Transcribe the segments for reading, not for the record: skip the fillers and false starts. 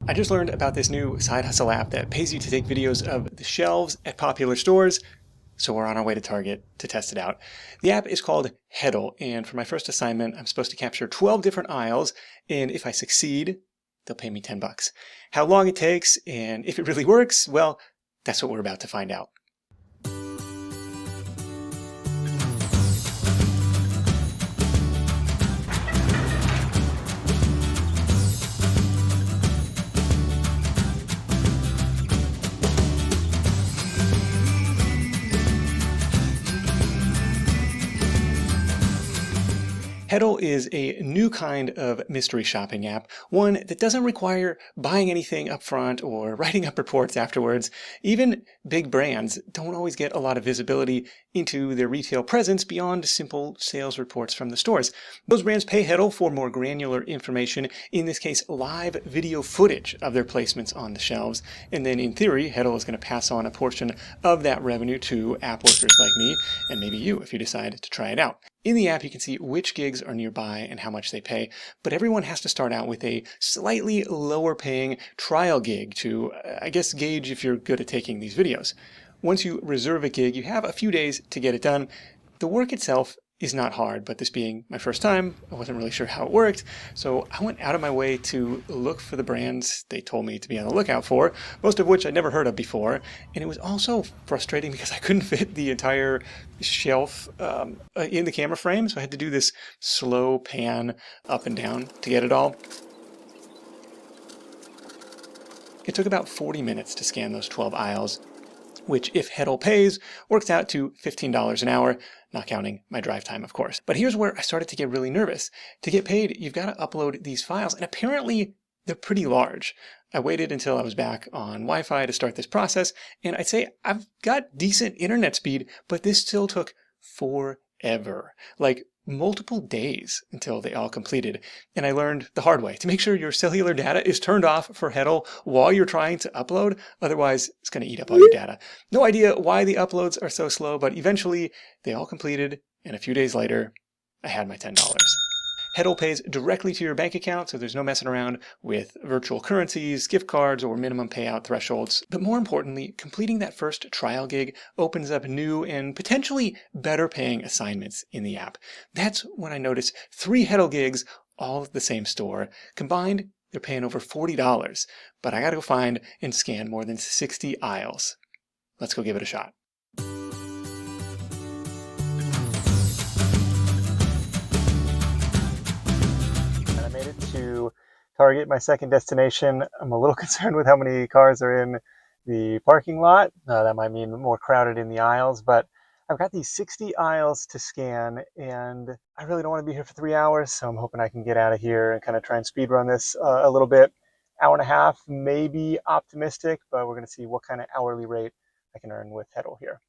I just learned about this new side hustle app that pays you to take videos of the shelves at popular stores, so we're on our way to Target to test it out. The app is called Hetal, and for my first assignment, I'm supposed to capture 12 different aisles, and if I succeed, they'll pay me 10 bucks. How long it takes, and if it really works, well, that's what we're about to find out. Hetal is a new kind of mystery shopping app, one that doesn't require buying anything up front or writing up reports afterwards. Even big brands don't always get a lot of visibility into their retail presence beyond simple sales reports from the stores. Those brands pay Hetal for more granular information, in this case live video footage of their placements on the shelves, and then in theory Hetal is going to pass on a portion of that revenue to app workers like me, and maybe you if you decide to try it out. In the app, you can see which gigs are nearby and how much they pay, but everyone has to start out with a slightly lower paying trial gig to, I guess, gauge if you're good at taking these videos. Once you reserve a gig, you have a few days to get it done. The work itself is not hard, but this being my first time, I wasn't really sure how it worked, so I went out of my way to look for the brands they told me to be on the lookout for, most of which I'd never heard of before, and it was also frustrating because I couldn't fit the entire shelf in the camera frame, so I had to do this slow pan up and down to get it all. It took about 40 minutes to scan those 12 aisles, which, if Hetal pays, works out to $15 an hour, not counting my drive time, of course. But here's where I started to get really nervous. To get paid, you've got to upload these files, and apparently they're pretty large. I waited until I was back on Wi-Fi to start this process, and I'd say I've got decent internet speed, but this still took forever. Like multiple days until they all completed. And I learned the hard way to make sure your cellular data is turned off for Hetal while you're trying to upload. Otherwise, it's going to eat up all your data. No idea why the uploads are so slow, but eventually they all completed. And a few days later, I had my $10. Hetal pays directly to your bank account, so there's no messing around with virtual currencies, gift cards, or minimum payout thresholds. But more importantly, completing that first trial gig opens up new and potentially better paying assignments in the app. That's when I noticed 3 Hetal gigs, all at the same store. Combined, they're paying over $40, but I gotta go find and scan more than 60 aisles. Let's go give it a shot. To Target, my second destination. I'm a little concerned with how many cars are in the parking lot. That might mean more crowded in the aisles, but I've got these 60 aisles to scan, and I really don't want to be here for 3 hours, so I'm hoping I can get out of here and kind of try and speed run this a little bit. Hour and a half, maybe optimistic, but we're going to see what kind of hourly rate I can earn with Hetal here.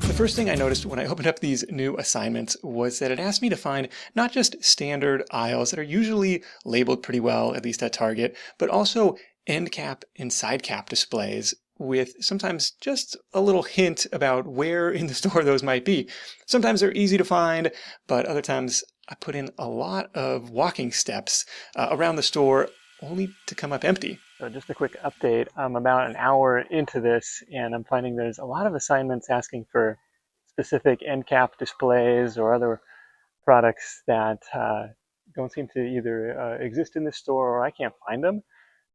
The first thing I noticed when I opened up these new assignments was that it asked me to find not just standard aisles that are usually labeled pretty well, at least at Target, but also end cap and side cap displays with sometimes just a little hint about where in the store those might be. Sometimes they're easy to find, but other times I put in a lot of walking steps around the store only to come up empty. So just a quick update. I'm about an hour into this, and I'm finding there's a lot of assignments asking for specific end cap displays or other products that don't seem to either exist in this store or I can't find them.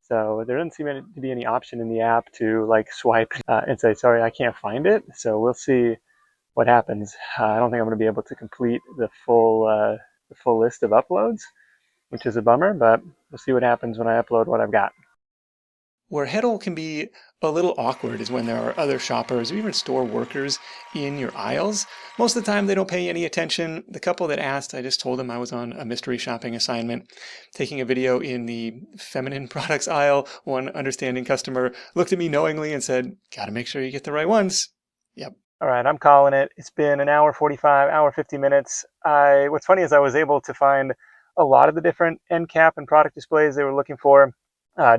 So there doesn't seem to be any option in the app to like swipe and say, sorry, I can't find it. So we'll see what happens. I don't think I'm going to be able to complete the full list of uploads, which is a bummer, but we'll see what happens when I upload what I've got. Where Hetal can be a little awkward is when there are other shoppers or even store workers in your aisles. Most of the time they don't pay any attention. The couple that asked, I just told them I was on a mystery shopping assignment, taking a video in the feminine products aisle. One understanding customer looked at me knowingly and said, gotta make sure you get the right ones. Yep. All right, I'm calling it. It's been an hour 45, hour 50 minutes. What's funny is I was able to find a lot of the different end cap and product displays they were looking for.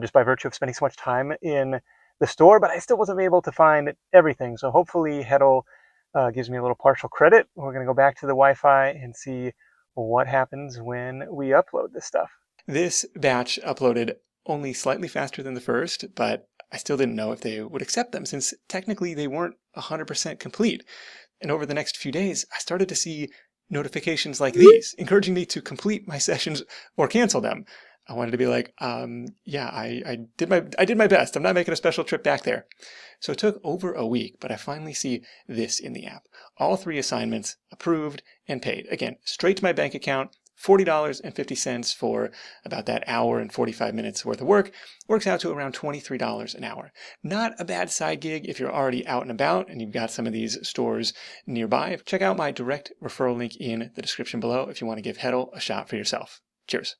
Just by virtue of spending so much time in the store, but I still wasn't able to find everything. So hopefully Hetal Gives me a little partial credit. We're going to go back to the Wi-Fi and see what happens when we upload this stuff. This batch uploaded only slightly faster than the first, but I still didn't know if they would accept them since technically they weren't 100% complete. And over the next few days, I started to see notifications like these, encouraging me to complete my sessions or cancel them. I wanted to be like, yeah, I did my best. I'm not making a special trip back there. So it took over a week, but I finally see this in the app. All 3 assignments approved and paid. Again, straight to my bank account. $40.50 for about that hour and 45 minutes worth of work works out to around $23 an hour. Not a bad side gig if you're already out and about and you've got some of these stores nearby. Check out my direct referral link in the description below if you want to give Hetal a shot for yourself. Cheers.